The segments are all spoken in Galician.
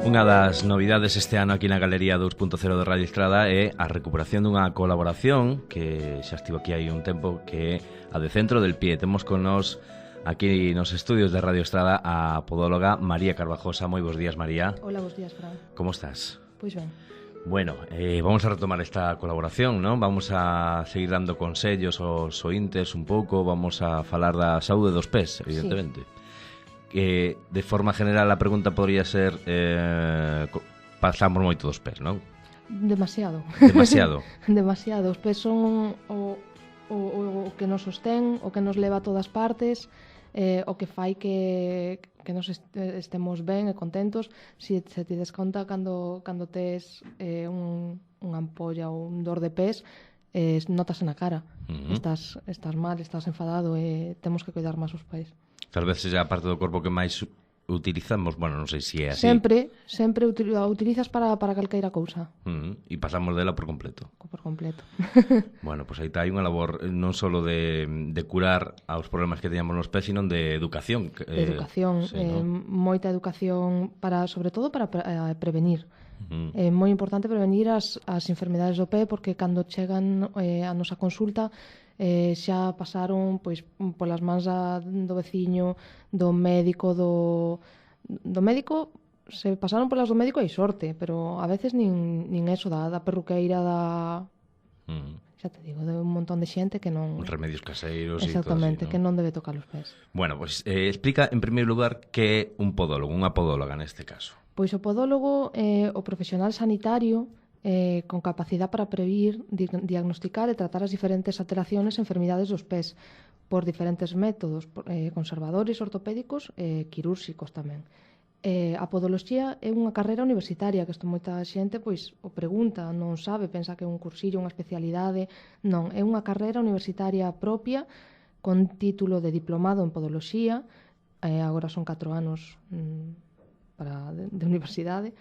Unha das novidades este ano aquí na Galería 2.0 de Radio Estrada é a recuperación dunha colaboración que xa estivo aquí hai un tempo, que é a de Centro del Pie. Temos con nós aquí nos estudios de Radio Estrada a podóloga María Carvajosa. Moi bons días, María. Hola, bons días, Fran. Como estás? Pois ben. Bueno, vamos a retomar esta colaboración, ¿no? Vamos a seguir dando consellos aos ointes un pouco, vamos a falar da saúde dos pés, evidentemente. Sí. De forma general a pregunta podría ser pasamos moito dos pés, non? Demasiado. Demasiado. Os pés son o que nos sostén, o que nos leva a todas partes, o que fai que nos estemos ben e contentos. Se te des conta cando tes unha ampolla ou un dor de pés, notas na cara. Estás mal, estás enfadado e temos que cuidar máis os pés. Tal vez seja a parte do corpo que máis utilizamos, bueno, non sei se é así. Sempre a utilizas para calqueira cousa. E pasamos dela por completo. Por completo. Bueno, pois aí hai unha labor non só de curar aos problemas que teñamos nos pés, sino de educación. De educación, sí, ¿no? Moita educación, sobre todo para prevenir. É moi importante prevenir as enfermedades do pé, porque cando chegan a nosa consulta xa pasaron pois polas mans do veciño, do médico, do médico, se pasaron polas do médico hai sorte, pero a veces nin eso, da perruqueira, xa te digo, de un montón de xente que non... Remedios caseiros e todo así, exactamente, que non debe tocar os pés. Bueno, pois explica en primeiro lugar que é un podólogo, unha podóloga neste caso. Pois o podólogo é o profesional sanitario con capacidade para previr, diagnosticar e tratar as diferentes alteraciones e enfermidades dos pés por diferentes métodos conservadores, ortopédicos e quirúrxicos tamén. A podoloxía é unha carreira universitaria, que isto moita xente pois o pregunta, non sabe, pensa que é un cursillo, unha especialidade. Non, é unha carreira universitaria propia con título de diplomado en podoloxía. Agora son 4 anos de universidade.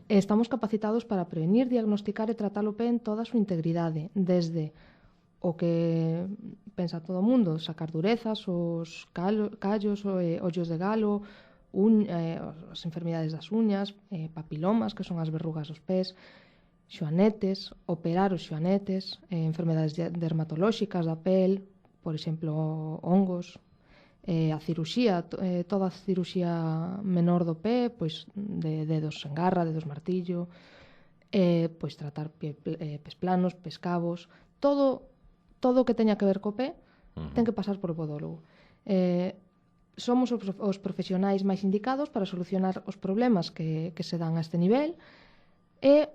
Estamos capacitados para prevenir, diagnosticar e tratar o pé en toda a súa integridade, desde o que pensa todo o mundo, sacar durezas, os callos, ollos de galo, as enfermidades das uñas, papilomas, que son as verrugas dos pés, xoanetes, operar os xoanetes, enfermedades dermatolóxicas da pel, por exemplo, hongos, a ciruxía, toda a ciruxía menor do pé, pois de dedos en garra, dedos martillo, pois tratar pés planos, pés cabos, todo o que teña que ver co pé ten que pasar por o podólogo. Somos os profesionais máis indicados para solucionar os problemas que se dan a este nivel e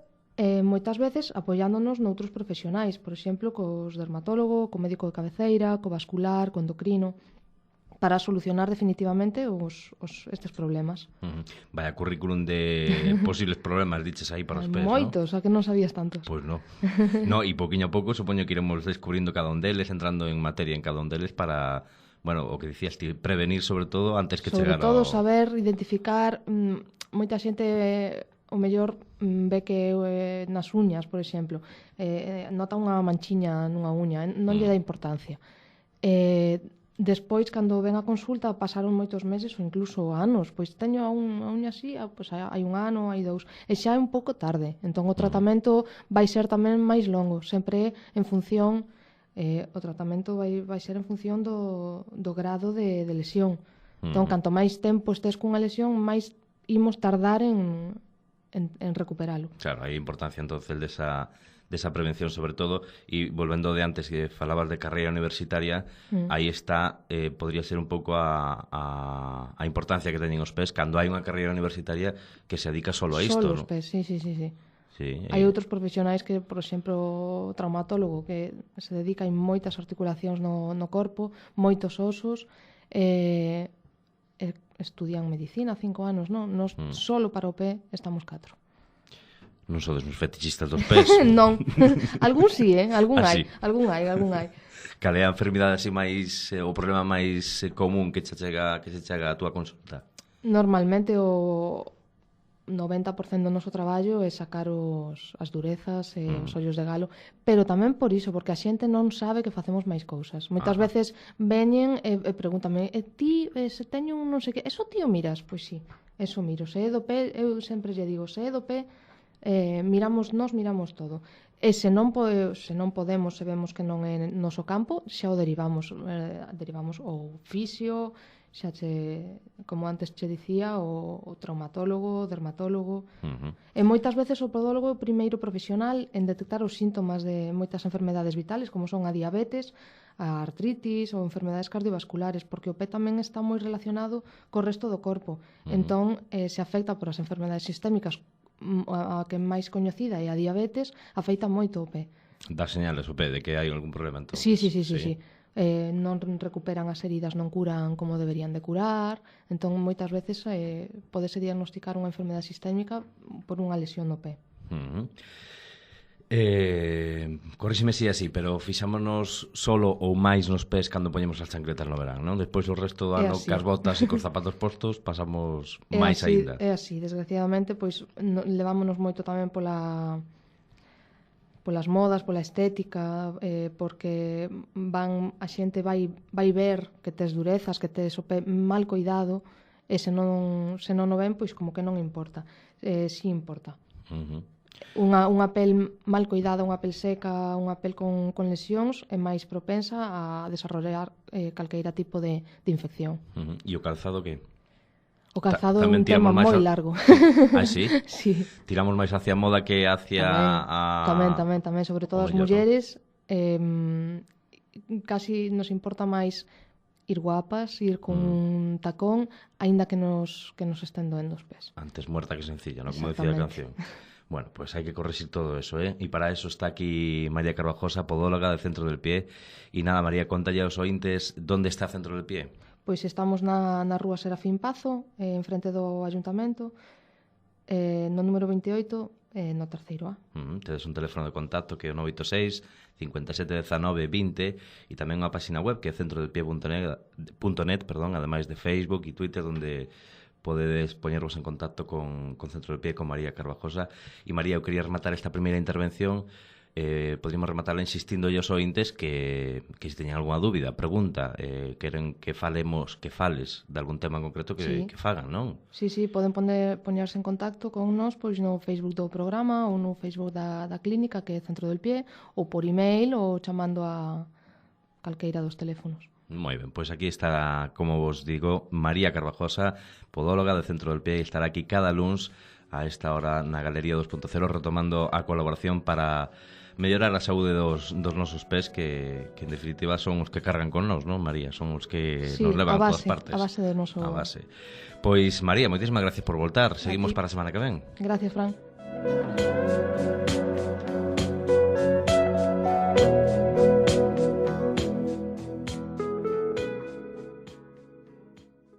moitas veces apoiándonos noutros profesionais, por exemplo, cos dermatólogo, co médico de cabeceira, co vascular, co endocrino, para solucionar definitivamente estes problemas. Vaya currículum de posibles problemas diches aí para os pés, moitos, ¿no? A que non sabías tantos. Pois non. No, e poquinho a pouco supoño que iremos descubrindo cada un deles, entrando en materia en cada un deles para, bueno, o que dicías ti, prevenir sobre todo antes que chegar ao... Sobre todo saber identificar, moita xente o mellor ve que nas uñas, por exemplo, nota unha manchiña nunha uña, non lle dá importancia. Despois, cando ven a consulta, pasaron moitos meses ou incluso anos, pois teño a uña así, pois hai un ano, hai 2, e xa é un pouco tarde, entón o tratamento vai ser tamén máis longo, sempre en función, o tratamento vai ser en función do grado de lesión. Entón, canto máis tempo estés cunha lesión, máis imos tardar en recuperalo. Claro, hai importancia entonces desa prevención sobre todo, e volvendo de antes que falabas de carreira universitaria, aí está, podría ser un pouco a importancia que teñen os pés cando hai unha carreira universitaria que se dedica solo a isto, solo os pés, sí. Hai outros profesionais que, por exemplo, o traumatólogo, que se dedica a moitas articulacións no corpo, moitos osos, estudian medicina 5 anos, non? Nos solo para o pé estamos 4. Non sodes uns fetichistas dos pés? Non, algún sí, algún hai. Cal é a enfermidade así máis, o problema máis común que se chega a túa consulta? Normalmente o 90% do noso traballo é sacar as durezas e os ollos de galo, pero tamén por iso, porque a xente non sabe que facemos máis cousas. Moitas veces veñen e pregúntame, ti, se teño un non sei que, eso ti o miras? Pois sí. Eso miro, se é do pé, eu sempre lle digo, se é do pé, miramos todo. E se non podemos, se vemos que non é noso campo, xa o derivamos ao fisio, como antes che dicía, o traumatólogo, o dermatólogo. E moitas veces o podólogo é o primeiro profesional en detectar os síntomas de moitas enfermedades vitales, como son a diabetes, a artritis ou enfermedades cardiovasculares, porque o pé tamén está moi relacionado co resto do corpo. Entón, se afecta por as enfermedades sistémicas, a que máis coñecida é a diabetes, afecta moito o pé. Dá señales o pé de que hai algún problema entón. Sí. Non recuperan as heridas, non curan como deberían de curar, entón moitas veces podese diagnosticar unha enfermedade sistémica por unha lesión no pé. Corríxeme si así, pero fixámonos solo ou máis nos pés cando poñemos as chancletas no verán, non? Despois o resto do ano cas botas e cos zapatos postos pasamos máis aínda. É así, desgraciadamente, pois levámonos moito tamén polas modas, pola estética, porque a xente vai ver que tes durezas, que tes o pé mal coidado, e se non o ven, pois como que non importa. Si importa. Unha pel mal coidada, unha pel seca, unha pel con lesións é máis propensa a desarrollar calqueira tipo de infección. E o calzado que? O calzado é un tema moi largo. Ah, sí? Sí. Tiramos máis hacia a moda que hacia Tamén, sobre todo as mulleres, casi nos importa máis ir guapas, ir con un tacón, aínda que nos estén doendo os pés. Antes muerta que sencilla, ¿no? Como decía a canción. Bueno, pues hay que corregir todo eso, ¿eh? Y para eso está aquí María Carvajosa, podóloga del Centro del Pie. Y nada, María, contalle aos ointes dónde está o Centro del Pie. Pois estamos na rúa Serafín Pazo, en frente do Ayuntamento, no número 28, no terceiro A. Tedes un teléfono de contacto que é o 986 57 19 20 e tamén unha página web que é centrodelpie.net, ademais de Facebook e Twitter, onde podedes poñervos en contacto con Centro del Pie, con María Carvajosa. E María, eu quería rematar esta primeira intervención, podríamos rematarla insistindo aos ointes que se teñan algunha dúbida, pregunta, queren que fales de algún tema en concreto que fagan, non? Sí, poden poñerse en contacto con nós pois no Facebook do programa ou no Facebook da clínica, que é Centro del Pie, ou por email ou chamando a calqueira dos teléfonos. Moi ben, pois aquí está, como vos digo, María Carvajosa, podóloga do Centro del Pie, e estará aquí cada luns a esta hora na Galería 2.0 retomando a colaboración para mellorar a saúde dos nosos pés que en definitiva son os que cargan con nós, non, María? Son os que nos levan a todas partes. A base do noso... A base. Pois, María, moitísimas gracias por voltar. Seguimos para a semana que ven. Gracias, Fran.